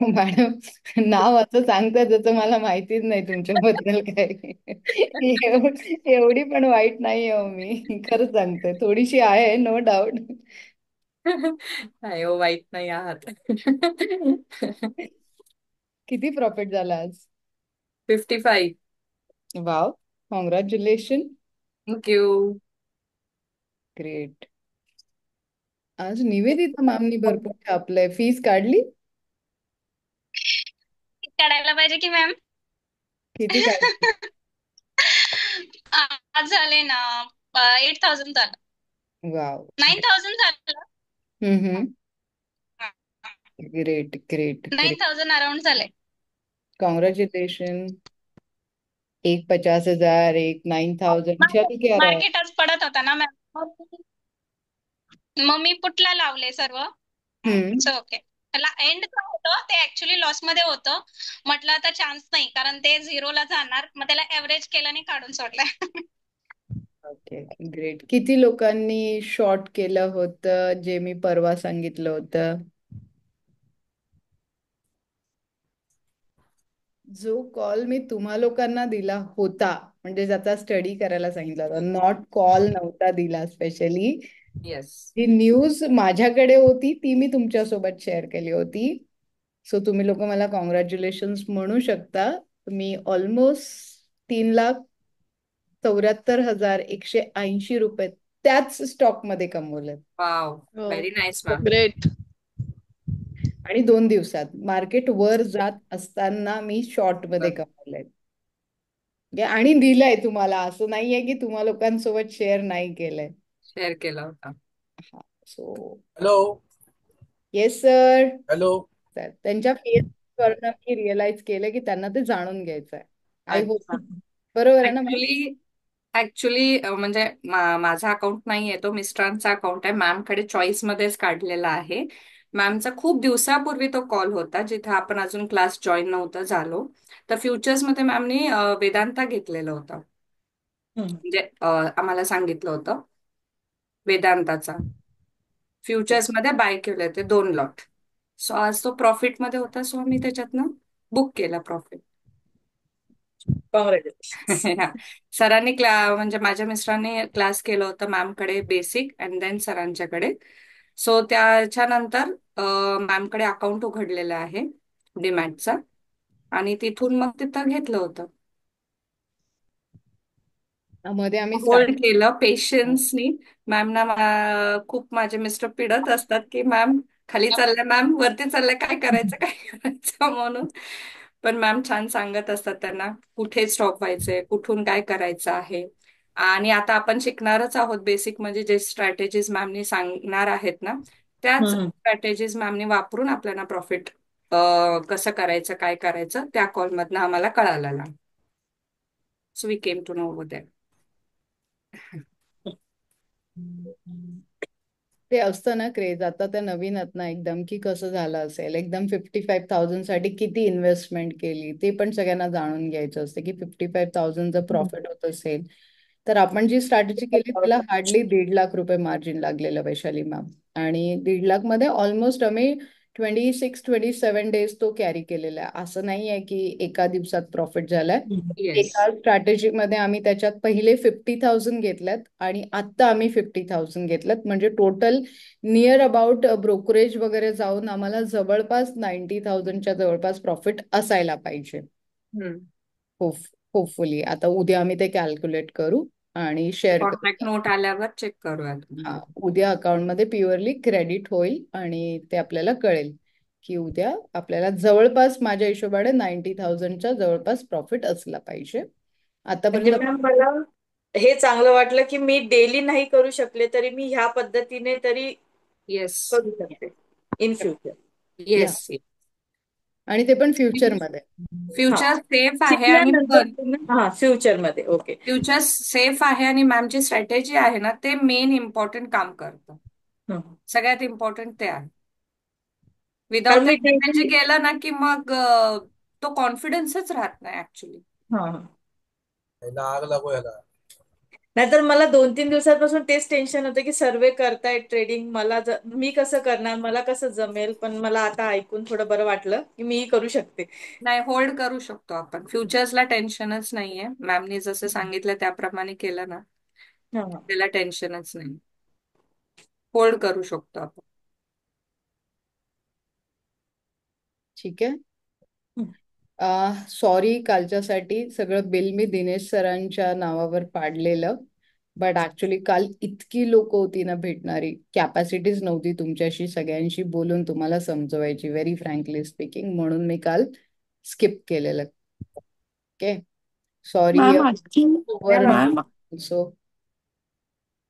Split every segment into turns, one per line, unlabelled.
Madam, नाव असं सांगता जसं मला माहितीच नाही तुमच्याबद्दल काय. एवढी पण वाईट नाही आहे हो मी, खरंच सांगते, थोडीशी आहे, नो डाऊट.
नाही हो, वाईट नाही आहात.
किती प्रॉफिट झाला आज?
55.
Wow, congratulation.
थँक्यू.
ग्रेट. आज निवेदिता मॅमनी भरपूर छापलंय. फीस काढली?
काढायला पाहिजे की मॅम.
किती काढली?
आज झाले ना 8,000 झालं.
वाव.
9,000 झालं.
हम्म. Great great great.
9,000 अराउंड झाले.
कॉन्ग्रेचुलेशन. एक 50,000, एक 9,000, चल क्या रहा है.
मार्केट आज पडत होता ना मॅम, मग मी पुटला लावले सर्व.
हम्म.
It's okay. त्याला एंड काय होतं, ते ऍक्च्युली लॉस मध्ये होतं. म्हटलं आता चान्स नाही, कारण ते झिरोला जाणार. मग त्याला एव्हरेज केलं आणि काढून सोडलं.
ओके. ग्रेट. किती लोकांनी शॉर्ट केलं होतं जे मी परवा सांगितलं होतं? जो कॉल मी तुम्हा लोकांना दिला होता, म्हणजे ज्याचा स्टडी करायला सांगितलं होता, नॉट कॉल नव्हता दिला स्पेशली.
येस.
ती न्यूज माझ्याकडे होती, ती मी तुमच्यासोबत शेअर केली होती. सो तुम्ही लोक मला कॉंग्रॅच्युलेशन्स म्हणू शकता. मी ऑलमोस्ट 3,74,180 रुपये त्याच स्टॉकमध्ये कमवले.
वाव.
हो,
व्हेरी नाईस मॅम.
ग्रेट.
आणि 2 दिवसात मार्केट वर जात असताना मी शॉर्ट मध्ये कमवलंय. आणि दिलंय तुम्हाला, असं नाहीये की तुम्हा लोकांसोबत शेअर नाही केलंय.
शेअर केला होता.
हा. So
hello.
Yes sir.
Hello.
त्यांच्या फेस वरनं मी रिअलाइज केलं की त्यांना ते जाणून घ्यायचं आहे. I hope.
अच्छा.
बरोबर आहे ना मॅम?
ऍक्च्युली ऍक्च्युली म्हणजे माझा अकाउंट नाहीये, तो मिस्टरांचा अकाउंट आहे. मॅमकडे चॉईस मध्येच काढलेला आहे. मॅमचा खूप दिवसापूर्वी तो कॉल होता, जिथे आपण अजून क्लास जॉईन नव्हतं झालो. तर फ्युचर्स मध्ये मॅमनी वेदांता घेतलेलं होतं.
हम्म.
म्हणजे आम्हाला सांगितलं होतं वेदांताचा. फ्युचर्स मध्ये बाय केले होते 2 लॉट. सो आज तो प्रॉफिट मध्ये होता, सो मी त्याच्यातनं बुक केला प्रॉफिट.
कॉंग्रॅच्युलेशन.
सरांनी म्हणजे माझ्या मिस्टरांनी क्लास केलं होतं मॅमकडे बेसिक अँड देन सरांच्याकडे. सो त्याच्यानंतर मॅमकडे अकाउंट उघडलेलं आहे डीमॅटचा, आणि तिथून मग तिथं घेतलं होतं.
मध्ये आम्ही
होल्ड
स्टार्ट.
केलं पेशन्सनी. मॅम ना खूप माझे मिस्टर पिडत असतात की मॅम खाली चाललंय, मॅम वरती चाललंय, काय करायचं काय करायचं म्हणून. पण मॅम छान सांगत असतात त्यांना कुठे स्टॉप व्हायचंय, कुठून काय करायचं आहे. आणि आता आपण शिकणारच आहोत बेसिक, म्हणजे जे स्ट्रॅटेजीज मॅमनी सांगणार आहेत ना, त्याच
हम्म.
स्ट्रॅटेजीज मॅमनी वापरून आपल्याला प्रॉफिट कसं करायचं, काय करायचं, त्या कॉलमधनं आम्हाला कळालं. So we came to know over that.
ते असतं ना क्रेज, आता त्या नवीन आहेत ना एकदम, की कसं झालं असेल एकदम 55,000 साठी किती इन्व्हेस्टमेंट केली ते पण सगळ्यांना जाणून घ्यायचं असतं. की 55,000 जर प्रॉफिट होत असेल तर आपण जी स्ट्रॅटेजी केली त्याला हार्डली 1.5 लाख रुपये मार्जिन लागलेलं वैशाली मॅम. आणि 1.5 लाख मध्ये ऑलमोस्ट आम्ही 26-27 डेज तो कॅरी केलेला आहे. असं नाही आहे की एका दिवसात प्रॉफिट झालाय.
येस.
एका स्ट्रॅटेजीमध्ये आम्ही त्याच्यात पहिले 50,000 घेतल्यात आणि आता आम्ही 50,000 घेतल्यात, म्हणजे टोटल नियर अबाउट ब्रोकरेज वगैरे जाऊन आम्हाला जवळपास 90,000च्या जवळपास प्रॉफिट असायला पाहिजे. होप होपफुली आता उद्या आम्ही ते कॅल्क्युलेट करू आणि शेअर
कॉन्टॅक्ट
करू.
नोट आल्यावर चेक करूयात.
हा, उद्या अकाउंटमध्ये प्युअरली क्रेडिट होईल आणि ते आपल्याला कळेल की उद्या आपल्याला जवळपास माझ्या हिशोबाने 90,000च्या जवळपास प्रॉफिट असला पाहिजे.
म्हणजे
आतापर्यंत.
मॅम मला हे चांगलं वाटलं की मी डेली नाही करू शकले तरी मी ह्या पद्धतीने तरी
येस.
करू शकते इन फ्युचर.
या.
येस.
आणि ते पण फ्युचरमध्ये.
हा,
फ्युचर सेफ आहे आणि
शिकल्यानंतर तुम्ही हा फ्युचर मध्ये. ओके.
फ्युचर सेफ आहे आणि मॅमची स्ट्रॅटेजी आहे ना, ते मेन इम्पॉर्टंट काम करतं. सगळ्यात इम्पॉर्टंट ते आहे. विदाउट
कारण
त्या
मी
स्ट्रॅटेजी
डेली
केलं ना की मग तो कॉन्फिडन्सच राहत नाही ऍक्च्युली.
हा
याला आग लागू याला.
नाहीतर मला 2-3 दिवसांपासून तेच टेन्शन होतं की सर्वे करतायत ट्रेडिंग, मी कसं करणार, मला कसं जमेल. पण मला आता ऐकून थोडं बरं वाटलं की मीही करू शकते.
नाही, होल्ड करू शकतो आपण. फ्युचर्सला टेन्शनच नाहीये. मॅमनी जसं सांगितलं त्याप्रमाणे केलं ना,
हा हा.
त्याला टेन्शनच नाही. होल्ड करू शकतो आपण.
ठीक आहे.
हम्म.
सॉरी कालच्यासाठी, सगळं बिल मी दिनेश सरांच्या नावावर पाडलेलं. बट ऍक्च्युली काल इतकी लोक होती ना भेटणारी, कॅपॅसिटीच नव्हती तुमच्याशी सगळ्यांशी बोलून तुम्हाला समजवायची, व्हेरी फ्रँकली स्पीकिंग. म्हणून मी काल स्किप केलेलं. ओके, सॉरी
मॅम आजची
ओव्हर
मॅम
सो की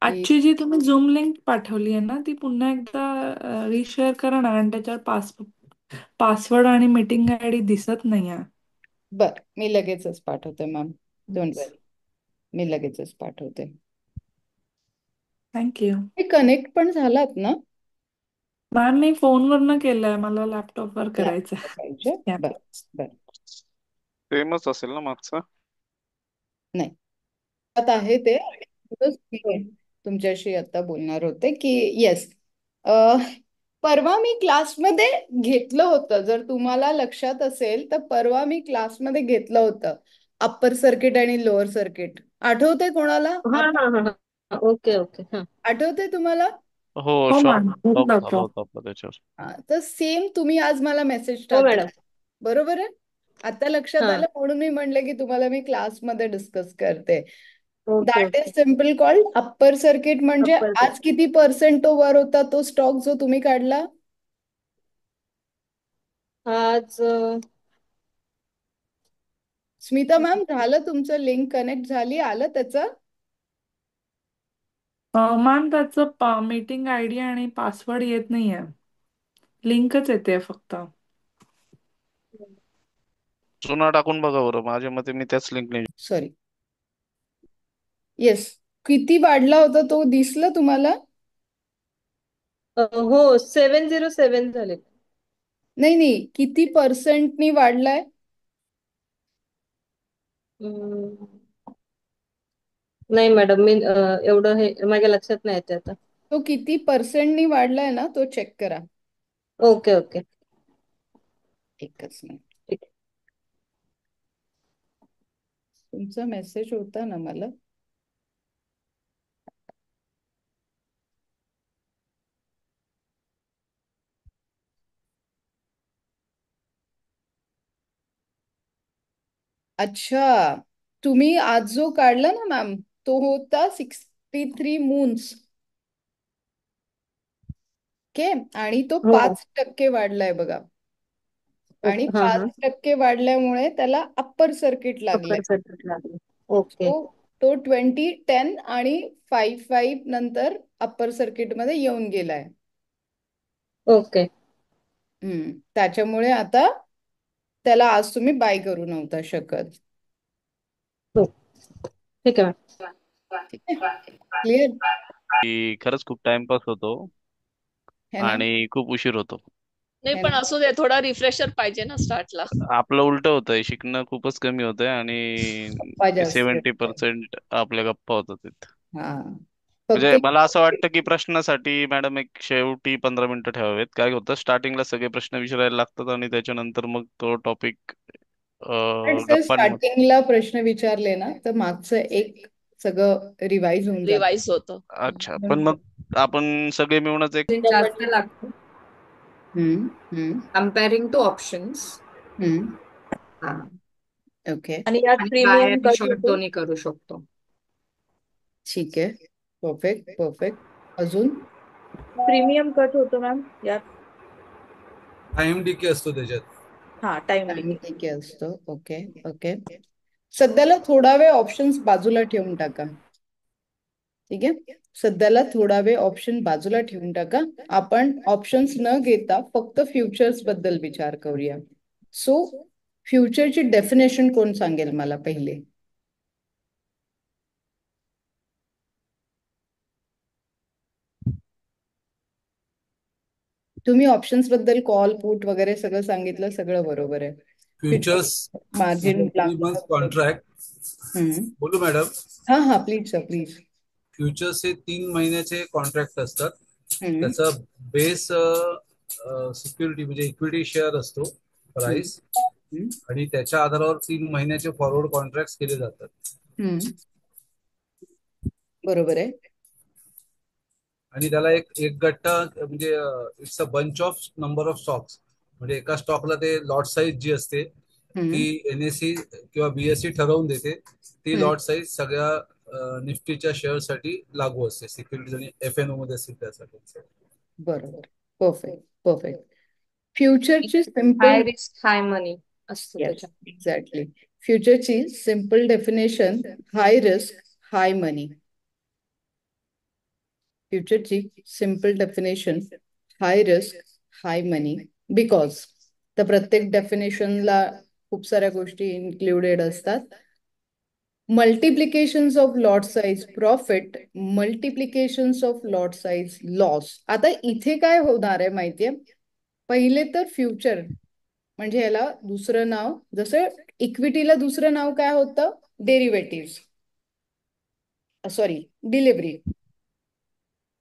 आजची जी तुम्ही झूम लिंक पाठवली आहे ना, ती पुन्हा एकदा रिशेअर करा ना, कारण त्याच्यावर पासवर्ड आणि मीटिंग आयडी दिसत नाहीये.
बर, मी लगेचच पाठवते मॅम, डोंट वरी, मी लगेचच पाठवते.
थँक्यू.
मी कनेक्ट पण झालात ना?
मॅम मी फोनवरनं केलंय, मला लॅपटॉपवर करायचंय.
लॅपटॉप पाहिजे?
Yeah.
बर बर.
सेमच असेल ना मागचा?
नाही, आता आहे ते. मी तुमच्याशी आता बोलणार होते की येस, परवा मी क्लासमध्ये घेतलं होतं, जर तुम्हाला लक्षात असेल तर परवा मी क्लासमध्ये घेतलं होतं अप्पर सर्किट आणि लोअर सर्किट. आठवतंय कोणाला?
हा हा हा हा. Okay okay. हा.
आठवतंय तुम्हाला?
हो,
हो
शॉर्ट
मॅम,
टॉक
घेतलं
झाला
होतं.
होता आपला त्याच्यावर.
तर सेम तुम्ही आज मला मेसेज
हो
टाकला,
मॅडम.
बरोबर आहे? आता लक्षात
हा.
आलं म्हणून मी म्हणलं की तुम्हाला मी क्लासमध्ये डिस्कस करते.
Okay
that is
okay.
Simple called upper circuit. म्हणजे
अप्पर
आज किती पर्सेंट तो वर होता तो स्टॉक जो तुम्ही काढला?
आज
स्मिता मॅम, झालं तुमचं? लिंक कनेक्ट झाली, आलं त्याचं?
मॅम त्याचं मीटिंग आयडी आणि पासवर्ड येत नाहीये, लिंकच येते फक्त.
जुना टाकून बघा बरं, माझ्या मते मी त्याच लिंकने.
Sorry, yes. किती वाढला होता तो दिसलं तुम्हाला?
हो 707 झाले.
नाही नाही, किती पर्सेंटनी वाढलाय?
हम्म, नाही मॅडम, मी एवढं हे माझ्या लक्षात नाही येते आता.
तो किती पर्सेंटनी वाढलाय ना, तो चेक करा.
Okay okay.
एकच नाही,
ठीक आहे.
तुमचा मेसेज होता ना मला. अच्छा, तुम्ही आज जो काढला ना मॅम, तो होता 63 मून्स. ओके, आणि तो
हो.
5% वाढलाय बघा. आणि
हा
पाच
हा.
टक्के वाढल्यामुळे त्याला अप्पर सर्किट लागलंय.
अप्पर सर्किट लागले. ओके
तो 2010 आणि 55 नंतर अप्पर सर्किट मध्ये येऊन गेलाय.
ओके.
त्याच्यामुळे आता त्याला आज तुम्ही बाय करू नव्हता शकत.
हो. ठीक आहे
क्लिअर
की खरंच खूप टाइमपास होतो
है ना?
आणि खूप उशीर होतो.
नाही,
है
पण
ना?
असू दे, थोडा रिफ्रेशर पाहिजे ना स्टार्टला.
आपलं उलट होतंय, शिकणं खूपच कमी होतंय
गप्पा
आणि
जास्त
70% आपल्या गप्पा होतात तिथे.
हा, फक्त
म्हणजे मला असं वाटतं की प्रश्नासाठी मॅडम एक शेवटी 15 मिनिटं ठेवावेत. काय होतं, स्टार्टिंगला सगळे प्रश्न विचारायला लागतात आणि त्याच्यानंतर मग तो टॉपिक
जर
गप्पांमध्ये.
स्टार्टिंगला प्रश्न विचारले ना तर मागचं एक सगळं रिवाइज होऊन जात.
रिवाइज होतं.
अच्छा, पण मग आपण सगळे मिळूनच एक.
जास्त लागतो
हम्म हम्म
कम्पेअरिंग टू ऑप्शन्स.
हम्म. ओके,
आणि यात
आणि बाय
प्रीमियम
आणि
कट
शॉर्ट
होतो.
दोन्ही करू शकतो.
ठीक आहे. Perfect perfect. अजून
प्रीमियम कट होतो मॅम यात.
टाइम डीके असतो त्याच्यात.
हा, टाइम
टाइम
डिके.
ठीक असतो. Okay okay. सध्याला थोडा वेळ ऑप्शन्स बाजूला ठेवून टाका. ठीक आहे, सध्याला थोडा वेळ ऑप्शन बाजूला ठेवून टाका. आपण ऑप्शन्स न घेता फक्त फ्युचर्स बद्दल विचार करूया. सो फ्युचरची डेफिनेशन कोण सांगेल मला पहिले? तुम्ही ऑप्शन्स बद्दल कॉल पुट वगैरे सगळं सांगितलं, सगळं बरोबर आहे.
फ्युचर्स
मार्जिन
3 months कॉन्ट्रॅक्ट बोलू मॅडम?
हा हा, प्लीज सर प्लीज.
फ्युचर्सचे 3 महिन्याचे कॉन्ट्रॅक्ट असतात. त्याचा बेस सिक्युरिटी म्हणजे इक्विटी शेअर असतो, प्राइस, आणि त्याच्या आधारावर 3 महिन्याचे फॉरवर्ड कॉन्ट्रॅक्ट केले जातात.
बरोबर आहे.
आणि त्याला एक एक गट्टा म्हणजे it's a bunch of number of stocks. म्हणजे एका स्टॉकला ते लॉट साईज जी असते ती NSE किंवा BSE ठरवून देते. ती लॉट साईज सगळ्या निफ्टीच्या शेअरसाठी लागू असते, सिक्युरिटीज आणि FNO मध्ये असते त्यासाठी.
बरोबर, परफेक्ट परफेक्ट. फ्युचरची
high
simple,
risk high money असतं
येस
त्याच्यात.
एक्झॅक्टली, फ्युचरची simple definition high risk high money. फ्युचरची simple definition high risk high money, because तर प्रत्येक डेफिनेशनला खूप साऱ्या गोष्टी इन्क्लुडेड असतात. Multiplications of lot size profit, multiplications of lot size loss. आता इथे काय होणार आहे माहितीये, पहिले तर फ्युचर म्हणजे याला दुसरं नाव, जसं इक्विटीला दुसरं नाव काय होतं, डेरिव्हेटिव्ह, सॉरी डिलिव्हरी.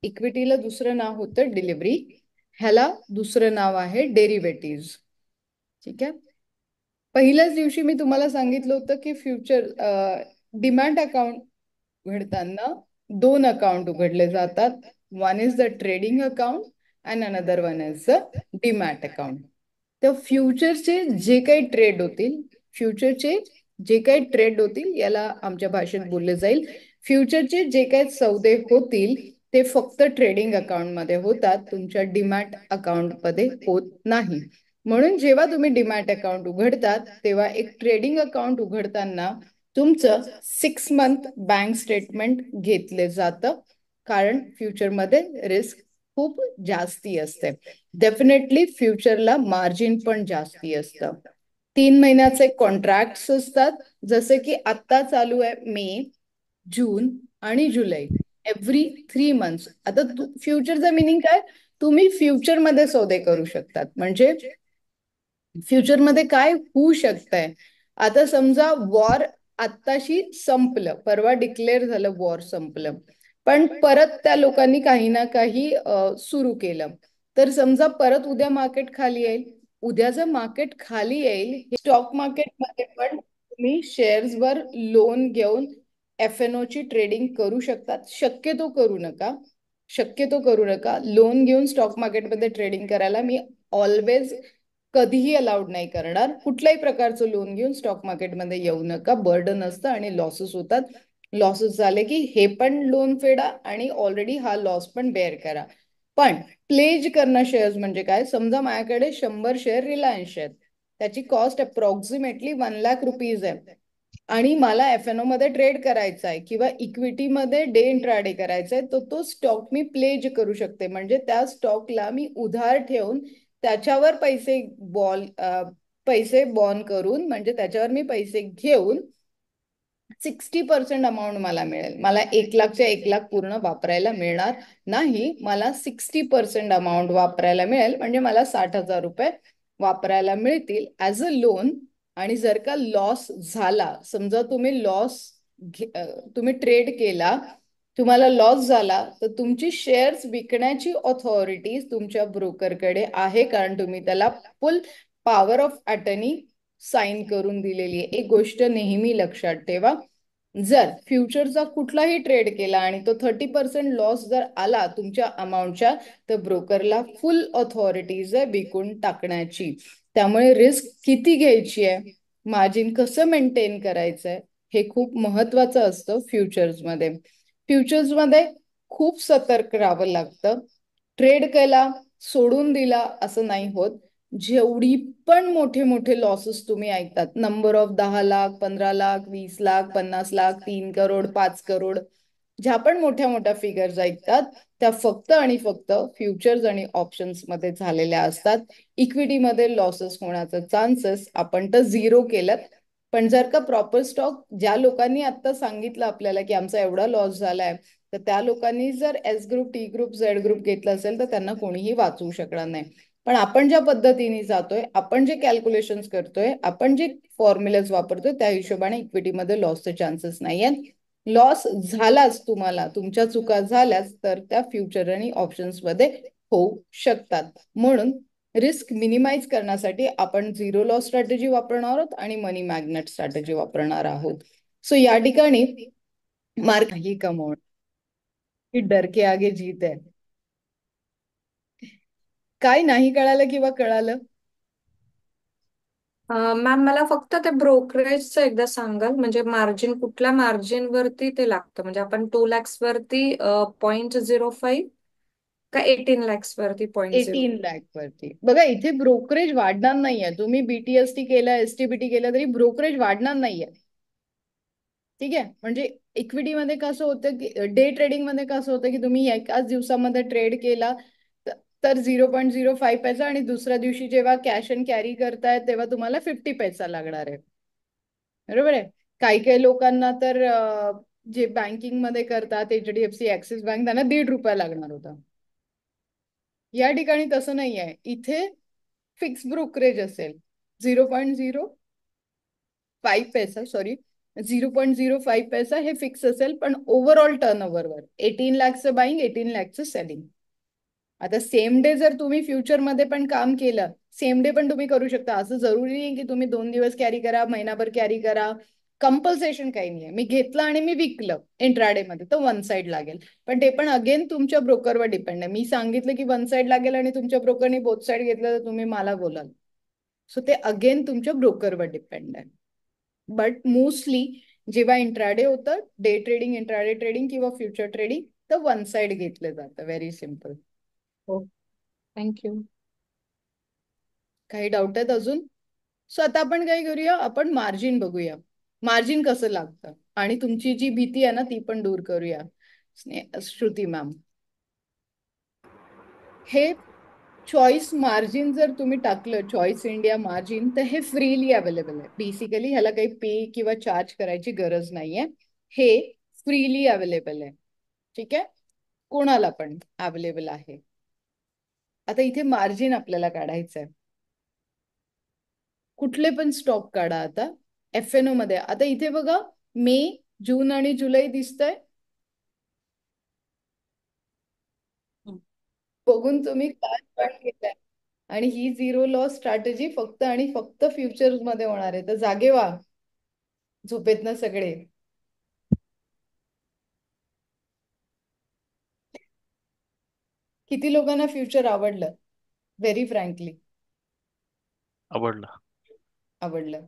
इक्विटीला दुसरं नाव होतं डिलिव्हरी, ह्याला दुसरं नाव आहे डेरिव्हेटिव्ह. ठीक आहे. पहिल्याच दिवशी मी तुम्हाला सांगितलं होतं की फ्युचर डिमॅट अकाउंट उघडताना 2 अकाउंट उघडले जातात. One is the trading account and another one is the demat account. तर फ्युचरचे जे काही ट्रेड होतील, फ्युचरचे जे काही ट्रेड होतील याला आमच्या भाषेत बोलले जाईल, फ्युचरचे जे काही सौदे होतील ते फक्त ट्रेडिंग अकाउंटमध्ये होतात, तुमच्या डिमॅट अकाउंटमध्ये होत नाही. म्हणून जेव्हा तुम्ही डिमॅट अकाउंट उघडतात तेव्हा एक ट्रेडिंग अकाउंट उघडताना तुमचं 6 मंथ बँक स्टेटमेंट घेतले जातं, कारण फ्युचरमध्ये रिस्क खूप जास्ती असते. डेफिनेटली फ्युचरला मार्जिन पण जास्ती असतं. 3 महिन्याचे कॉन्ट्रॅक्ट्स असतात, जसे की आत्ता चालू आहे मे, जून आणि जुलै, एव्हरी 3 मंथ्स. आता फ्युचरचं मिनिंग काय, तुम्ही फ्युचरमध्ये सौदे करू शकतात. म्हणजे फ्युचरमध्ये काय होऊ शकतंय, आता समजा वॉर आत्ताशी संपलं, परवा डिक्लेअर झालं वॉर संपलं, पण परत त्या लोकांनी काही ना काही सुरू केलं, तर समजा परत उद्या मार्केट खाली येईल. उद्या जर मार्केट खाली येईल, स्टॉक मार्केटमध्ये पण तुम्ही शेअर्सवर लोन घेऊन FNO ची ट्रेडिंग करू शकतात. शक्यतो करू नका, शक्यतो करू नका. लोन घेऊन स्टॉक मार्केटमध्ये ट्रेडिंग करायला मी ऑलवेज कधीही अलाउड नाही करणार. कुठल्याही प्रकारचं लोन घेऊन स्टॉक मार्केटमध्ये येऊ नका, बर्डन असतं आणि लॉसेस होतात. लॉसेस झाले की हे पण लोन फेडा आणि ऑलरेडी हा लॉस पण बेअर करा. पण प्लेज करणं शेअर्स म्हणजे काय, समजा माझ्याकडे 100 शेअर रिलायन्स आहेत, त्याची कॉस्ट अप्रॉक्सिमेटली 1 लाख रुपीज आहे आणि मला FNO मध्ये ट्रेड करायचा आहे किंवा इक्विटीमध्ये डे इंट्राडे करायचा आहे, तर तो स्टॉक मी प्लेज करू शकते. म्हणजे त्या स्टॉकला मी उधार ठेवून त्याच्यावर पैसे बॉन करून, म्हणजे त्याच्यावर मी पैसे घेऊन 60% अमाऊंट मला मिळेल. मला 1 लाखच्या 1 लाख पूर्ण वापरायला मिळणार नाही, मला 60% अमाऊंट वापरायला मिळेल. म्हणजे मला 60,000 रुपये वापरायला मिळतील ऍज अ लोन. आणि जर का लॉस झाला, समजा तुम्ही ट्रेड केला, तुम्हाला लॉस झाला, तर तुमची शेअर्स विकण्याची ऑथॉरिटी तुमच्या ब्रोकरकडे आहे, कारण तुम्ही त्याला full power of attorney sign करून दिलेली आहे. एक गोष्ट नेहमी लक्षात ठेवा, जर फ्युचरचा कुठलाही ट्रेड केला आणि तो 30% लॉस जर आला तुमच्या अमाऊंटच्या, तर ब्रोकरला फुल ऑथॉरिटीज आहे विकून टाकण्याची. त्यामुळे रिस्क किती घ्यायची आहे, मार्जिन कसं मेंटेन करायचंय, हे खूप महत्वाचं असतं फ्युचर्समध्ये. फ्युचर्समध्ये खूप सतर्क राहावं लागतं. ट्रेड केला, सोडून दिला असं नाही होत. जेवढी पण मोठे मोठे लॉसेस तुम्ही ऐकतात, नंबर ऑफ 10 लाख, 15 लाख, 20 लाख, 50 लाख, 3 करोड, 5 करोड, ज्या पण मोठ्या मोठ्या फिगर्स ऐकतात, त्या फक्त आणि फक्त फ्युचर्स आणि ऑप्शन्स मध्ये झालेल्या असतात. इक्विटीमध्ये लॉसेस होण्याचा चान्सेस आपण तर 0 केलं. पण जर का प्रॉपर स्टॉक, ज्या लोकांनी आता सांगितलं आपल्याला की आमचा एवढा लॉस झालाय, तर त्या लोकांनी जर S group, T group, Z group घेतला असेल तर त्यांना कोणीही वाचवू शकणार नाही. पण आपण ज्या पद्धतीने जातोय, आपण जे कॅल्क्युलेशन्स करतोय, आपण जे फॉर्म्युलाज वापरतोय, त्या हिशोबाने इक्विटीमध्ये लॉसचे चान्सेस नाही आहेत. लॉस झालाच तुम्हाला, तुमच्या चुका झाल्याच तर त्या फ्युचर आणि ऑप्शन्स मध्ये होऊ शकतात. म्हणून रिस्क मिनिमाइज करण्यासाठी आपण झिरो लॉस स्ट्रॅटेजी वापरणार आहोत आणि मनी मॅग्नेट स्ट्रॅटेजी वापरणार आहोत. सो या ठिकाणी मार्क ही कमवणार, ही डर के आगे जीत आहे. काय नाही कळालं किंवा कळालं?
मॅम मला फक्त ते ब्रोकरेजचं एकदा सांगाल, म्हणजे मार्जिन कुठल्या मार्जिन वरती ते लागतं, म्हणजे आपण 2 lakhs वरती 0.05 का 18 lakhs वरती 0.0?
18 lakh वरती. बघा इथे ब्रोकरेज वाढणार नाहीये. तुम्ही बीटीएसटी केलं, एसटीबीटी केलं तरी ब्रोकरेज वाढणार नाहीये. ठीक आहे. म्हणजे इक्विटीमध्ये कसं होतं की डे ट्रेडिंग मध्ये कसं होतं की तुम्ही एकाच दिवसामध्ये ट्रेड केला तर 0.05 पैसा आणि दुसऱ्या दिवशी जेव्हा कॅश अँड कॅरी करताय तेव्हा तुम्हाला 50 पैसा लागणार आहे. बरोबर आहे. काही काही लोकांना तर जे बँकिंग मध्ये करतात, एचडीएफसी, ऍक्सिस बँक, त्यांना ₹1.5 लागणार होता. या ठिकाणी तसं नाही आहे. इथे फिक्स ब्रोकरेज असेल 0.05 पैसा, सॉरी 0.05 पैसा हे फिक्स असेल, पण ओव्हरऑल टर्नओव्हरवर 18 lakhचं बाईंग, 18 lakhचं सेलिंग. आता सेम डे जर तुम्ही फ्युचरमध्ये पण काम केलं, सेम डे पण तुम्ही करू शकता. असं जरुरी नाही की तुम्ही 2 दिवस कॅरी करा, महिनाभर कॅरी करा. कंपल्सेशन काही नाही. मी घेतलं आणि मी विकलं इंट्राडे मध्ये तर वन साइड लागेल, पण ते पण अगेन तुमच्या ब्रोकरवर डिपेंड आहे. मी सांगितलं की वन साइड लागेल आणि तुमच्या ब्रोकरने बोथ साइड घेतलं तर तुम्ही मला बोलाल. सो ते अगेन तुमच्या ब्रोकरवर डिपेंड आहे. बट मोस्टली जेव्हा इंट्राडे होतं, डे ट्रेडिंग, इंट्राडे ट्रेडिंग किंवा फ्युचर ट्रेडिंग, तर वन साइड घेतलं जातं. Very simple.
हो, थँक्यू.
काही डाऊट आहेत अजून? सो आता आपण काय करूया, आपण मार्जिन बघूया. मार्जिन कसं लागतं आणि तुमची जी भीती आहे ना ती पण दूर करूया. श्रुती मॅम, हे चॉईस मार्जिन जर तुम्ही टाकलं, चॉईस इंडिया मार्जिन, तर हे फ्रीली अवेलेबल आहे. बेसिकली ह्याला काही पे किंवा चार्ज करायची गरज नाहीये. हे फ्रीली अवेलेबल आहे. ठीक आहे, कोणाला पण अवेलेबल आहे. आता इथे मार्जिन आपल्याला काढायचं आहे. कुठले पण स्टॉक काढा आता एफएनओ मध्ये. आता इथे बघा मे, जून आणि जुलै दिसतंय. बघून तुम्ही काय पण घेताय. आणि ही झिरो लॉस स्ट्रॅटेजी फक्त आणि फक्त फ्युचर्स मध्ये होणार आहे. तर जागे व्हा, झोपेत ना सगळे. किती लोकांना फ्युचर आवडलं? व्हेरी फ्रँकली
आवडलं.
आवडलं.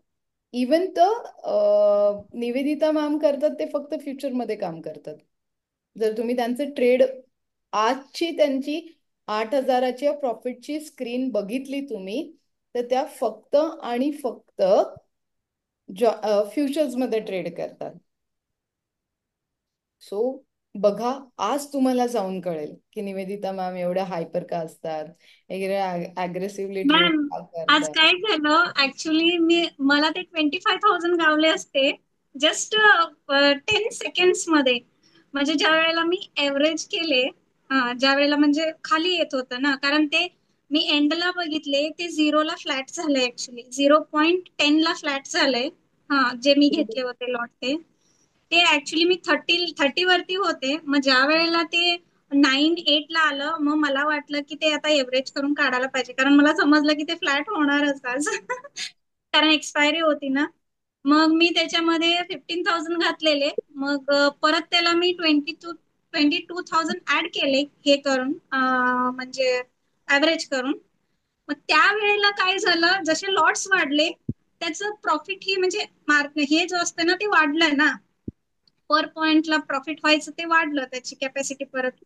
इवन तर निवेदिता मॅम करतात ते फक्त फ्युचर मध्ये काम करतात. जर तुम्ही त्यांचे ट्रेड, आजची त्यांची 8,000च्या प्रॉफिटची स्क्रीन बघितली तुम्ही, तर त्या फक्त आणि फक्त फ्युचर्स मध्ये ट्रेड करतात. सो बघा, आज तुम्हाला जाऊन कळेल की निवेदिता मॅम एवढ्या हायपर का असतात, अग्रेसिव्हली ट्रेड
मॅम
का
आज
करतात.
काय झालं ऍक्च्युली, मला ते 25,000 गावले असते जस्ट 10 सेकंड्स मध्ये. म्हणजे ज्या वेळेला मी एव्हरेज केले, ज्या वेळेला म्हणजे खाली येत होतं ना, कारण ते मी एंडला बघितले ते झिरोला फ्लॅट झाले. ऍक्च्युली 0.10 ला फ्लॅट झाले. जे मी घेतले होते लॉट ते ऍक्च्युली मी 30 वरती होते. मग ज्या वेळेला ते 9-8 ला आलं, मग मला वाटलं की ते आता एव्हरेज करून काढायला पाहिजे, कारण मला समजलं की ते फ्लॅट होणारच आज. कारण एक्सपायरी होती ना. मग मी त्याच्यामध्ये 15,000 घातलेले. मग परत त्याला मी 22,000 ऍड केले हे करून, म्हणजे ऍव्हरेज करून. मग त्या वेळेला काय झालं, जसे लॉट्स वाढले त्याचं प्रॉफिट ही म्हणजे मार्क हे जो असतं ना ते वाढलं ना, पर पॉइंटला प्रॉफिट व्हायचं ते वाढलं, त्याची कॅपॅसिटी परत.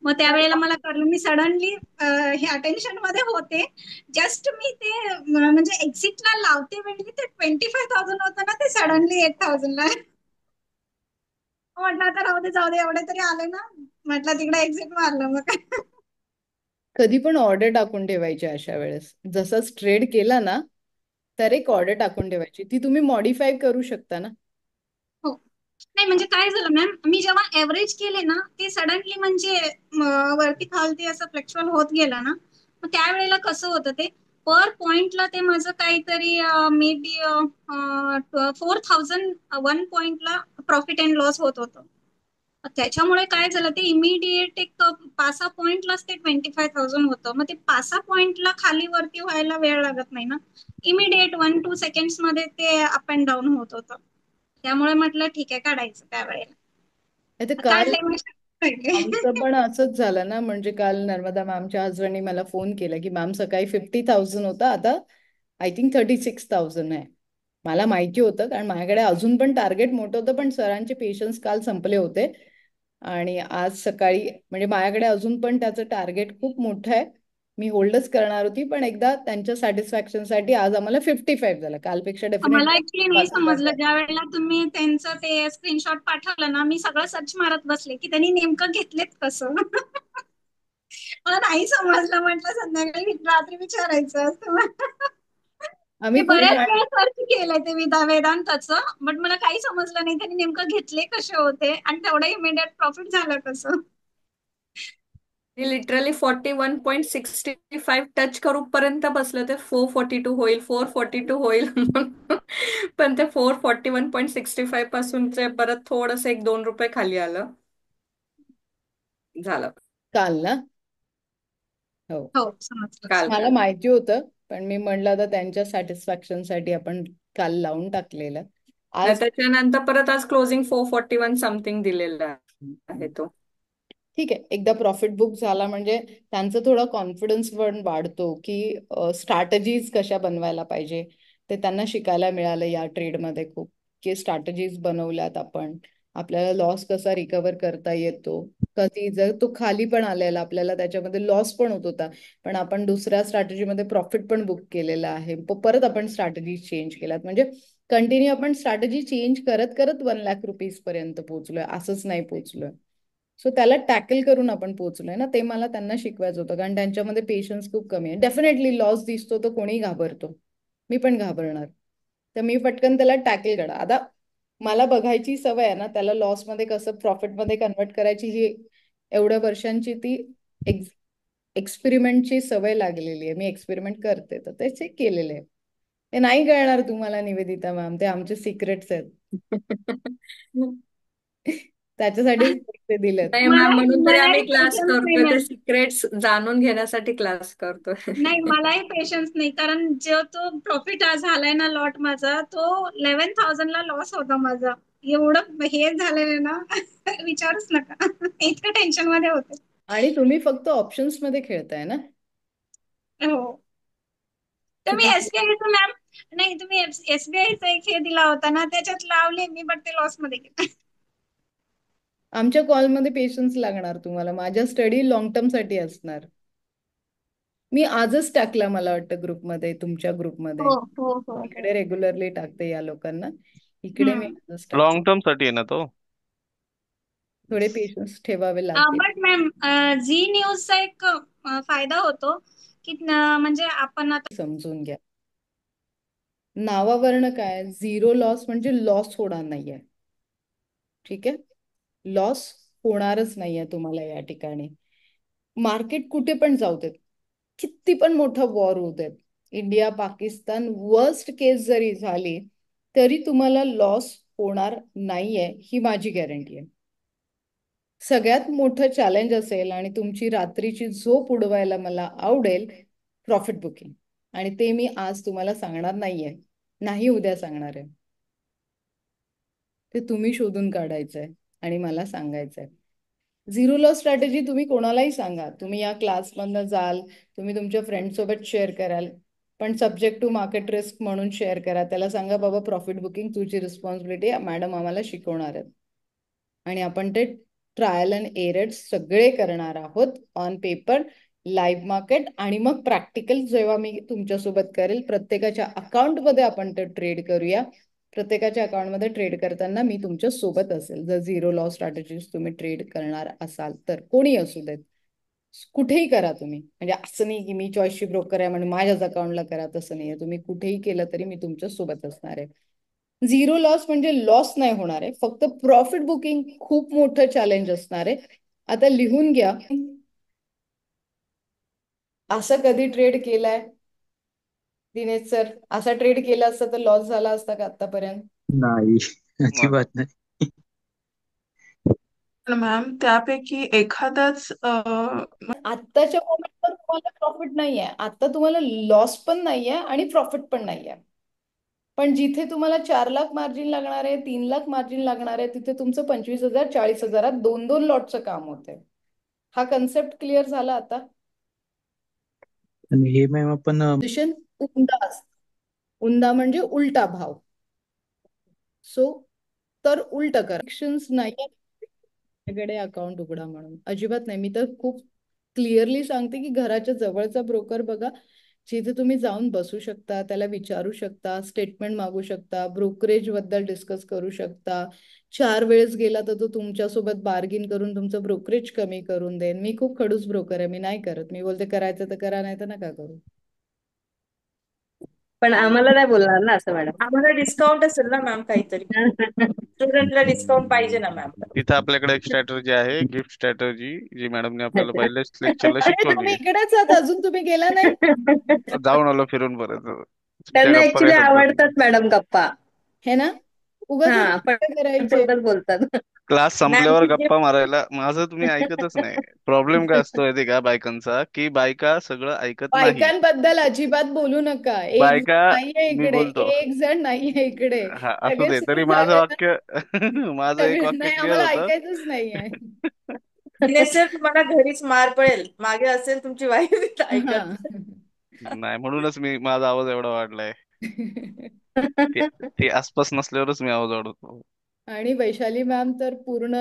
मग त्यावेळेला मला कळलं, मी सडनली हे अटेन्शन मध्ये होते. जस्ट मी ते म्हणजे एक्झिटला लावते म्हणजे ते 25,000 होतं ना, ते सडनली 8,000 ला. म्हटलं आता राहू दे, जाऊ दे, एवढे तरी आले ना, म्हटलं तिकडे एक्झिट मारलं मग.
कधी पण ऑर्डर टाकून ठेवायची अशा वेळेस. जसं ट्रेड केला ना तर एक ऑर्डर टाकून ठेवायची, ती तुम्ही मॉडीफाय करू शकता ना.
हो, नाही म्हणजे काय झालं मॅम, मी जेव्हा एव्हरेज केले ना ते सडनली म्हणजे वरती खालती असं फ्लक्च्युअल होत गेला ना, मग त्यावेळेला कसं होतं ते पर पॉइंटला ते माझं काहीतरी मे बी 4000 1 पॉइंटला प्रॉफिट अँड लॉस होत होतं. त्याच्यामुळे काय झालं ते इमिडिएट एक 5-6 पॉइंटलाच ते 25,000 होतं. मग ते 5-6 पॉइंटला खाली वरती व्हायला वेळ लागत नाही ना. इमिडिएट 1-2 सेकंड्स मध्ये ते अप अँड डाऊन होत होतं. त्यामुळे म्हटलं ठीक आहे काढायचं त्यावेळेला.
आता काल
काढले मी
आमचं पण असंच झालं ना, म्हणजे काल नर्मदा मॅमच्या हजबंडनी मला फोन केला की मॅम सकाळी 50,000 होता, आता आय थिंक 36,000 आहे. मला माहिती होतं कारण माझ्याकडे अजून पण टार्गेट मोठं होतं, पण सरांचे पेशन्स काल संपले होते आणि आज सकाळी म्हणजे माझ्याकडे अजून पण त्याचं टार्गेट खूप मोठं आहे. मी होल्डच करणार होती, पण एकदा त्यांच्या सॅटिस्फॅक्शनसाठी आज आम्हाला 55 झालं. कालपेक्षा
मला
डेफिनेटली
ऍक्च्युली नाही
5,000
समजलं ज्या वेळेला तुम्ही त्यांचं ते स्क्रीनशॉट पाठवलं ना, मी सगळं सर्च मारत बसले की त्यांनी नेमकं घेतलेत कसं. मला नाही समजलं, म्हटलं संध्याकाळी रात्री विचारायचं असतं. मी
आम्ही खूप
बऱ्याच वेळा सर्च केलंय ते वेदांताचं, बट मला काही समजलं नाही त्यांनी नेमकं घेतले कसे होते आणि तेवढं इमिडिएट प्रॉफिट झालं कसं.
लिटरली 41.65 टच करूपर्यंत बसलं ते 442 होईल 442 होईल पण ते 441.65 पासूनचे परत थोडस 1-2 रुपये खाली आलं झालं
काल ना. हो,
हो समजलं.
काल
मला
काल
माहिती होतं, पण मी म्हणलं आता त्यांच्या सॅटिस्फॅक्शनसाठी आपण काल लावून टाकलेलं.
नाही,
आज
त्याच्यानंतर परत आज क्लोजिंग 441 समथिंग दिलेलं आहे तो.
ठीक आहे, एकदा प्रॉफिट बुक झाला म्हणजे त्यांचा थोडा कॉन्फिडन्स पण वाढतो की स्ट्रॅटजीज कशा बनवायला पाहिजे ते त्यांना शिकायला मिळालं या ट्रेडमध्ये खूप, की स्ट्रॅटजीज बनवल्यात आपण, आपल्याला लॉस कसा रिकवर करता येतो. कधी जर तो खाली पण आलेला आपल्याला त्याच्यामध्ये लॉस पण होत होता, पण आपण दुसऱ्या स्ट्रॅटेजीमध्ये प्रॉफिट पण बुक केलेला आहे. परत आपण स्ट्रॅटेजी चेंज केल्यात, म्हणजे कंटिन्यू आपण स्ट्रॅटेजी चेंज करत करत 1,00,000 रुपीज पर्यंत पोहोचलोय, असंच नाही पोहोचलोय. सो त्याला टॅकल करून आपण पोहोचलोय ना, ते मला त्यांना शिकवायचं होतं कारण त्यांच्यामध्ये पेशन्स खूप कमी आहे. डेफिनेटली लॉस दिसतो तर कोणी घाबरतो, मी पण घाबरणार, तर मी पटकन त्याला टॅकल करा. आता मला बघायची सवय आहे ना, त्याला लॉसमध्ये कसं प्रॉफिटमध्ये कन्वर्ट करायची, ही एवढ्या वर्षांची ती एक्सपेरिमेंटची सवय लागलेली आहे. मी एक्सपेरिमेंट करते, तर त्याचे केलेले आहे. ते नाही कळणार तुम्हाला निवेदिता मॅम, ते आमचे सिक्रेट्स आहेत. त्याच्यासाठीच पैसे दिलेत.
नाही मॅम, म्हणून तरी
मलाही
आम्ही क्लास
पेशन्स नाही
करतोय, ते
मॅम.
सिक्रेट्स जाणून घेण्यासाठी क्लास करतोय.
नाही मलाही पेशन्स नाही, कारण जो तो प्रॉफिट झालाय ना लॉट माझा, तो 11,000 ला लॉस होता माझा. एवढं हे झालेलं ना विचारूच नका. इतकं टेन्शन मध्ये होते.
आणि तुम्ही फक्त ऑप्शन्स मध्ये खेळताय ना.
हो, तुम्ही
चुकी
एसबीआयचं मॅम, नाही तुम्ही एसबीआयचा एक हे दिला होता ना, त्याच्यात लावले मी, बट ते लॉस मध्ये गेले.
आमच्या कॉलमध्ये पेशन्स लागणार तुम्हाला, माझ्या स्टडी लॉंग टर्म साठी असणार. मी आजच टाकला मला वाटतं ग्रुपमध्ये, तुमच्या ग्रुपमध्ये.
हो हो हो हो.
इकडे रेग्युलरली टाकते या लोकांना, इकडे मी आजच टाकते.
लॉंग टर्म साठी आहे ना तो.
थोडे पेशन्स ठेवावे लागतील.
बट मॅम झी न्यूजचा एक फायदा होतो की म्हणजे आपण आता
समजून घ्या, नावावरनं काय झिरो लॉस म्हणजे लॉस होणार नाहीये. ठीक आहे, लॉस होणारच नाहीये तुम्हाला या ठिकाणी. मार्केट कुठे पण जाऊ देत, किती पण मोठा वॉर होऊ देत, इंडिया पाकिस्तान वर्स्ट केस जरी झाली तरी तुम्हाला लॉस होणार नाहीये, ही माझी गॅरंटी आहे. सगळ्यात मोठं चॅलेंज असेल आणि तुमची रात्रीची झोप उडवायला मला आवडेल प्रॉफिट बुकिंग, आणि ते मी आज तुम्हाला सांगणार नाहीये, नाही उद्या सांगणार आहे. ते तुम्ही शोधून काढायचंय आणि मला सांगायचंय. झिरो लॉस स्ट्रॅटेजी तुम्ही कोणालाही सांगा, तुम्ही या क्लासमधनं जाल, तुम्ही तुमच्या फ्रेंड सोबत शेअर कराल, पण सब्जेक्ट टू मार्केट रिस्क म्हणून शेअर करा. त्याला सांगा बाबा प्रॉफिट बुकिंग तुझी रिस्पॉन्सिबिलिटी, मॅडम आम्हाला शिकवणार आहेत आणि आपण ते ट्रायल अँड एरर सगळे करणार आहोत, ऑन पेपर, लाईव्ह मार्केट, आणि मग प्रॅक्टिकल जेव्हा मी तुमच्यासोबत करेल, प्रत्येकाच्या अकाउंटमध्ये आपण ते ट्रेड करूया. प्रत्येकाच्या अकाउंटमध्ये ट्रेड करताना मी तुमच्या सोबत असेल. जर झिरो लॉस स्ट्रॅटेजीज तुम्ही ट्रेड करणार असाल तर, कोणी असू देत, कुठेही करा तुम्ही. म्हणजे असं नाही की मी चॉईसची ब्रोकर आहे म्हणून माझ्याच अकाउंटला करा, तसं नाहीये. तुम्ही कुठेही केलं तरी मी तुमच्या सोबत असणार आहे. झिरो लॉस म्हणजे लॉस नाही होणार आहे, फक्त प्रॉफिट बुकिंग खूप मोठं चॅलेंज असणार आहे. आता लिहून घ्या, असं कधी ट्रेड केलाय दिनेश सर? असा ट्रेड केला असता तर लॉस झाला असता का आतापर्यंत?
नाही,
मला
अजिबात नाही.
पण मॅम त्यापैकी एखादाच
आत्ताच्या मोमेंटवर तुम्हाला प्रॉफिट नाहीये, आता तुम्हाला लॉस पण नाहीये आणि प्रॉफिट पण नाहीये. पण जिथे तुम्हाला 4 लाख मार्जिन लागणार आहे, 3 लाख मार्जिन लागणार आहे, तिथे तुमचं 25,000 40,000 दोन दोन लॉटचं काम होतंय. हा कन्सेप्ट क्लिअर झाला आता?
आणि हे मॅम आपण
पोझिशन उंदा असते. उंदा म्हणजे उलटा भाव. सो तर उलट करेक्शन्स नाही कडे अकाउंट उघडा म्हणून अजिबात नाही. मी तर खूप क्लिअरली सांगते की घराच्या जवळचा ब्रोकर बघा, जिथे तुम्ही जाऊन बसू शकता, त्याला विचारू शकता, स्टेटमेंट मागू शकता, ब्रोकरेज बद्दल डिस्कस करू शकता. 4 वेळेस गेला तर तो तुमच्यासोबत बार्गिन करून तुमचं ब्रोकरेज कमी करून देईन. मी खूप खडूस ब्रोकर आहे, मी नाही करत. मी बोलते करायचं तर करा, नाही तर नका करू.
पण आम्हाला नाही बोलणार ना असं मॅडम.
आम्हाला डिस्काउंट असेल ना मॅम काहीतरी. स्टुडंटला डिस्काउंट पाहिजे ना मॅम.
इथं आपल्याकडे एक स्ट्रॅटर्जी आहे, गिफ्ट स्ट्रॅटर्जी, जी मॅडमने आपल्याला पहिल्याच लेक्चरला
अरे
शिकवली
तुम्ही इकडेच आहात, अजून तुम्ही गेला नाही?
आहे. जाऊन आलो फिरून परत. तुमच्या
त्यांना
गप्पा काही
ऍक्च्युली
संपत नाही.
आवडतात मॅडम गप्पा.
हे ना, उगाच
हा पण
करायचे.
सोबत बोलतात.
क्लास
मॅम
संपल्यावर गप्पा मारायला. माझं तुम्ही ऐकतच नाही. प्रॉब्लेम काय असतो माहिती का बायकांचा, की बायका सगळं ऐकत नाही.
बायकांबद्दल अजिबात बोलू नका. एक जण
बायका,
नाहीये
मी
इकडे,
बोलतो,
एक जण नाहीये इकडे.
हा असू
सगळे
दे, तरी
सुरू
माझं
झाले ना,
वाक्य माझं एक
सगळे
वाक्य
नाही,
क्लिअर
आम्हाला
होतं.
ऐकायचंच नाहीये.
दिनेश सर तुम्हाला घरीच मार पडेल. मागे असेल तुमची वाईफ
हा.
ऐकत.
नाही, म्हणूनच माझा आवाज एवढा वाढलाय. ते ते आसपास नसल्यावरच मी आवाज वाढवतो.
आणि वैशाली मॅम तर पूर्ण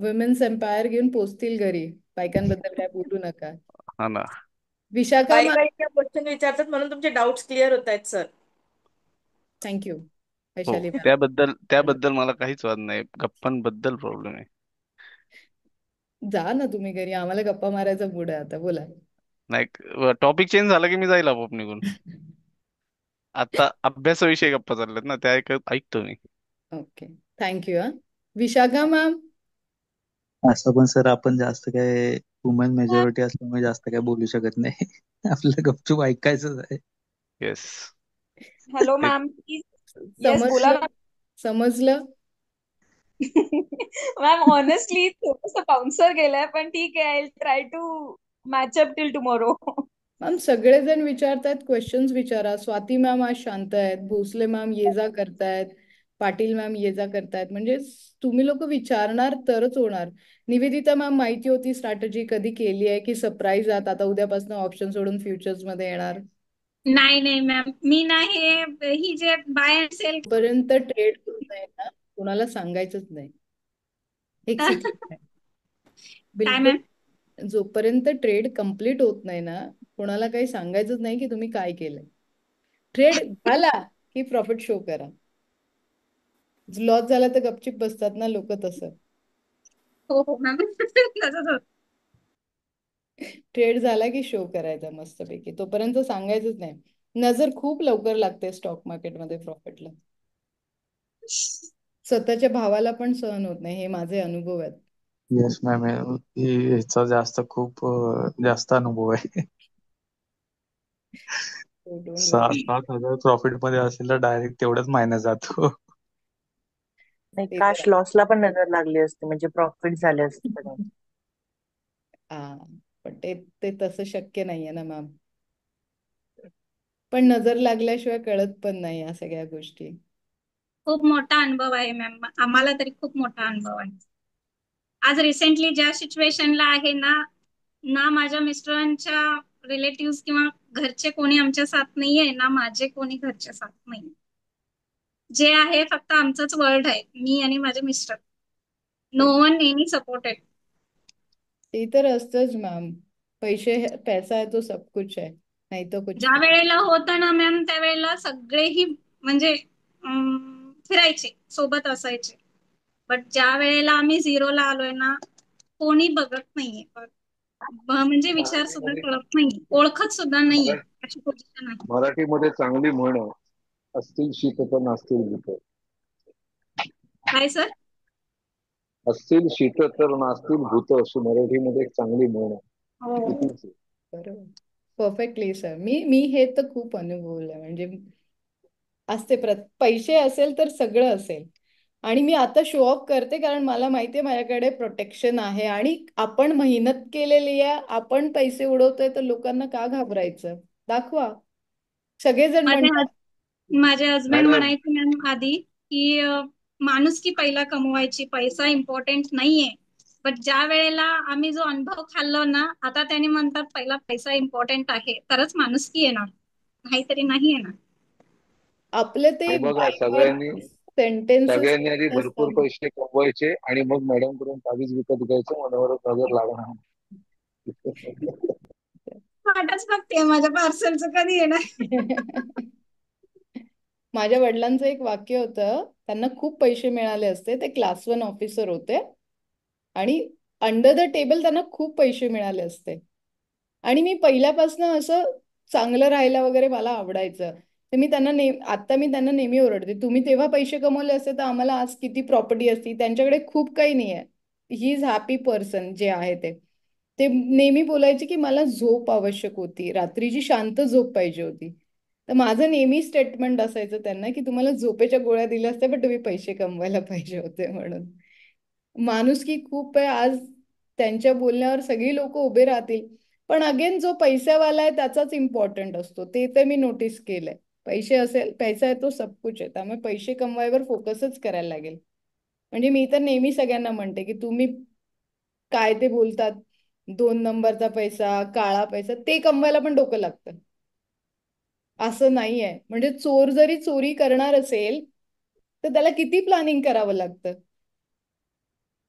वुमेन्स एम्पायर घेऊन पोचतील घरी. बायकांबद्दल काय बोलू नका.
हा ना.
विशाखा मॅम,
बायका इतक्या क्वेश्चन विचारतात म्हणून तुमचे डाऊट्स क्लिअर होत आहेत सर.
थँक्यू.
हो,
वैशाली मॅम,
त्याबद्दल मला काहीच वाद नाही. गप्पांबद्दल प्रॉब्लेम आहे.
जा ना तुम्ही घरी, आम्हाला गप्पा मारायचा मूड आहे आता, बोला.
नाही, टॉपिक चेंज झाला की मी जाईल आपोआप निघून. आता अभ्यासाविषयी गप्पा चालल्यात ना, त्या ऐकतो मी.
Okay, thank you. हा, विशाखा मॅम.
असं पण सर आपण जास्त काय वुमन मेजॉरिटी असल्यामुळे जास्त काय बोलू शकत नाही. आपल्याला गपचूप ऐकायचंच आहे.
येस.
हॅलो
ते
मॅम, प्लीज. येस, बोला
समजलं,
ना.
समजलं.
मॅम ऑनेस्टली थोडस बाउन्सर गेलाय, पण ठीक आहे. I try to match up till tomorrow.
Ma'am सगळेजण विचारतायत, क्वेश्चन्स विचारा. स्वाती मॅम आज शांत आहेत, भोसले मॅम ये जा करतायत, पाटील मॅम ये जा करतायत. म्हणजे तुम्ही लोक विचारणार तरच होणार. निवेदिता मॅम, माहिती होती स्ट्रॅटेजी कधी केली आहे की सरप्राईज आहात आता उद्यापासून ऑप्शन सोडून फ्युचर्स मध्ये येणार?
नाही नाही मॅम, मी नाही. ही जे बाय अँड सेल
पर्यंत ट्रेड होत नाही ना, कोणाला सांगायचंच नाही. एक सिक्रेट आहे,
काय
बिलकुल.
मॅम?
जोपर्यंत ट्रेड कम्प्लीट होत नाही ना, कोणाला काही सांगायचंच नाही की तुम्ही काय केलंय. ट्रेड झाला की प्रॉफिट शो करा. लॉस झाला तर गपचिप बसतात ना लोक तसं.
हो हो मॅम. तसंच होतं.
ट्रेड झाला की शो करायचा मस्तपैकी, तोपर्यंत सांगायचंच नाही. नजर खूप लवकर लागते स्टॉक मार्केटमध्ये प्रॉफिटला. स्वतःच्या भावाला पण सहन होत नाही, हे माझे अनुभव आहेत.
येस मॅम, ह्याचा जास्त खूप जास्त अनुभव आहे.
डोंट वरी.
6-7 हजार प्रॉफिट मध्ये असेल तर डायरेक्ट तेवढंच मायनस जातो.
नाही,
ते तर
काश लॉसला पण नजर लागली असते म्हणजे प्रॉफिट झाले असते कदाचित.
हा, पण ते ते तसं शक्य नाहीये ना मॅम. पण नजर लागल्याशिवाय कळत पण नाही या सगळ्या गोष्टी.
खूप मोठा अनुभव आहे मॅम, आम्हाला तरी खूप मोठा अनुभव आहे. आज रिसेंटली ज्या सिच्युएशनला आहे ना, ना माझ्या मिस्टरांच्या रिलेटिव्ह किंवा घरचे कोणी आमच्या साथ नाहीये, ना माझे कोणी घरच्या साथ नाही. जे आहे फक्त आमचंच वर्ल्ड आहे, मी आणि माझे mister. No one any supported.
ते तर असतंच मॅम. पैसा है तो सब कुछ है, नाही तो कुछ
ज्या
नहीं.
वेळेला होतं ना मॅम, त्यावेळेला सगळेही म्हणजे फिरायचे, सोबत असायचे. बट ज्या वेळेला आम्ही झिरोला आलोय ना, कोणी बघत नाहीये. म्हणजे विचार सुद्धा
मराठीमध्ये
करत नाही, ओळखत सुद्धा नाहीये,
मरा-
अशी पोझिशन आहे.
मराठीमध्ये चांगली म्हण आहे, असतील शीत तर नसतील भूत.
काय सर?
असतील शीत तर नसतील भूत, अशी मराठीमध्ये एक चांगली म्हण आहे.
हो.
ती तीच आहे.
बरोबर. Perfectly sir. मी हे तर खूप अनुभवलंय. म्हणजे असते पैसे असेल तर सगळं असेल. आणि मी आता शो ऑफ करते कारण मला माहितीये माझ्याकडे प्रोटेक्शन आहे आणि आपण मेहनत केलेली आहे, आपण पैसे उडवतोय तर लोकांना का घाबरायचं? दाखवा. सगळेजण
माझे
म्हणतात.
माझे हस्बंड
मॅडम
म्हणायचे मॅम आधी की माणुसकी पहिला कमवायची, पैसा इम्पॉर्टंट नाहीये. बट ज्या वेळेला आम्ही जो अनुभव खाल्लो ना, आता त्याने म्हणतात पहिला पैसा इम्पॉर्टंट आहे, तरच माणुसकी येणार, नाहीतरी नाही येणार.
आपले ते
हे बघा,
बाय बर्थ सेंटेन्सेस
सगळ्यांनी आधी भरपूर
असतात.
पैसे कमवायचे आणि मग मॅडम कडून ताबीज विकत घ्यायचं, मनावर नजर लागणार.
वाटच बघते माझ्या पार्सलचं कधी येणार.
माझ्या वडिलांचं एक वाक्य होतं. त्यांना खूप पैसे मिळाले असते. ते क्लास 1 ऑफिसर होते आणि अंडर द टेबल त्यांना खूप पैसे मिळाले असते. आणि मी पहिल्यापासून असं चांगलं राहायला वगैरे मला आवडायचं. तर मी त्यांना आता मी त्यांना नेहमी ओरडते, तुम्ही तेव्हा पैसे कमवले असते तर आम्हाला आज किती प्रॉपर्टी असती. त्यांच्याकडे खूप काही नाही आहे. ही इज हॅपी पर्सन जे आहे ते. ते नेहमी बोलायचे की मला झोप आवश्यक होती, रात्रीची शांत झोप पाहिजे होती. तर माझं नेहमी स्टेटमेंट असायचं त्यांना की तुम्हाला झोपेच्या गोळ्या दिल्या असत्या पण तुम्ही पैसे कमवायला पाहिजे होते म्हणून. माणुसकी खूप आहे. आज त्यांच्या बोलण्यावर सगळी लोक उभे राहतील. पण अगेन जो पैशावाला आहे त्याचाच इम्पॉर्टंट असतो. ते तर मी नोटीस केलंय. पैसे असेल, पैसा आहे तो सब कुछ आहे. त्यामुळे पैसे कमवायवर फोकसच करायला लागेल. म्हणजे मी तर नेहमी सगळ्यांना म्हणते की तुम्ही काय ते बोलतात 2 नंबरचा पैसा, काळा पैसा, ते कमवायला पण डोकं लागतं. असं नाहीये. म्हणजे चोर जरी चोरी करणार असेल तर त्याला किती प्लॅनिंग करावं लागतं.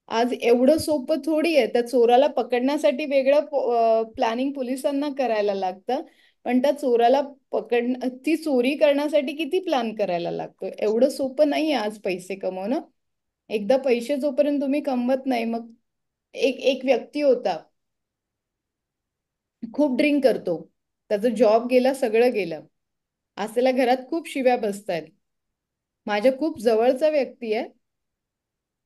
आज एवढं सोपं थोडी आहे. त्या चोराला पकडण्यासाठी वेगळं प्लॅनिंग पोलिसांना करायला लागतं. पण त्या चोराला ती चोरी करण्यासाठी किती प्लॅन करायला लागतो. एवढं सोपं नाही आहे आज पैसे कमवणं. एकदा पैसे जोपर्यंत तुम्ही कमवत नाही, मग एक एक व्यक्ती होता, खूप ड्रिंक करतो, त्याचं जॉब गेला, सगळं गेलं. आज त्याला घरात खूप शिव्या बसतायत. माझ्या खूप जवळचा व्यक्ती आहे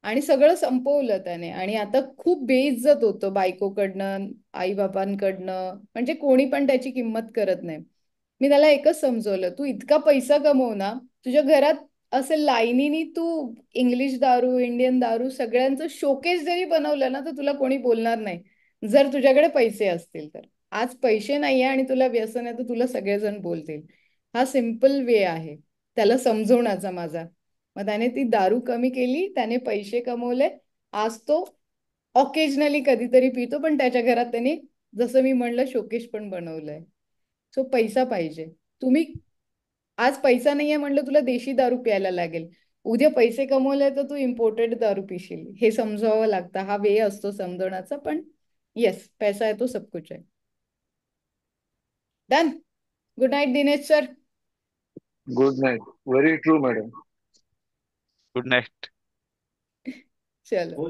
आणि सगळं संपवलं त्याने आणि आता खूप बेइज्जत होतं बायकोकडनं, आई बाबांकडनं. म्हणजे कोणी पण त्याची किंमत करत नाही. मी त्याला एकच समजवलं, तू इतका पैसा कमव ना, तुझ्या घरात असे लाईनीनी तू इंग्लिश दारू, इंडियन दारू सगळ्यांचं शोकेस जरी बनवलं ना तर तुला कोणी बोलणार नाही, जर तुझ्याकडे पैसे असतील तर. आज पैसे नाहीये आणि तुला व्यसन आहे तर तुला सगळेजण बोलतील. हा सिम्पल वे आहे त्याला समजवण्याचा माझा. मग त्याने ती दारू कमी केली, त्याने पैसे कमवले. आज तो ऑकेजनली कधीतरी पितो, पण त्याच्या घरात त्याने, जसं मी म्हणलं, शोकेश पण बनवलंय. सो पैसा पाहिजे. तुम्ही आज पैसा नाहीये म्हणलं तुला देशी दारू प्यायला लागेल. उद्या पैसे कमवले तर तू इम्पोर्टेड दारू पिशील. हे समजावं लागतं. हा वे असतो समजवण्याचा. पण येस, पैसा आहे तो सब कुछ आहे. Done. Good night Dinesh sir.
Good night. Very true madam.
Good night.
चलो.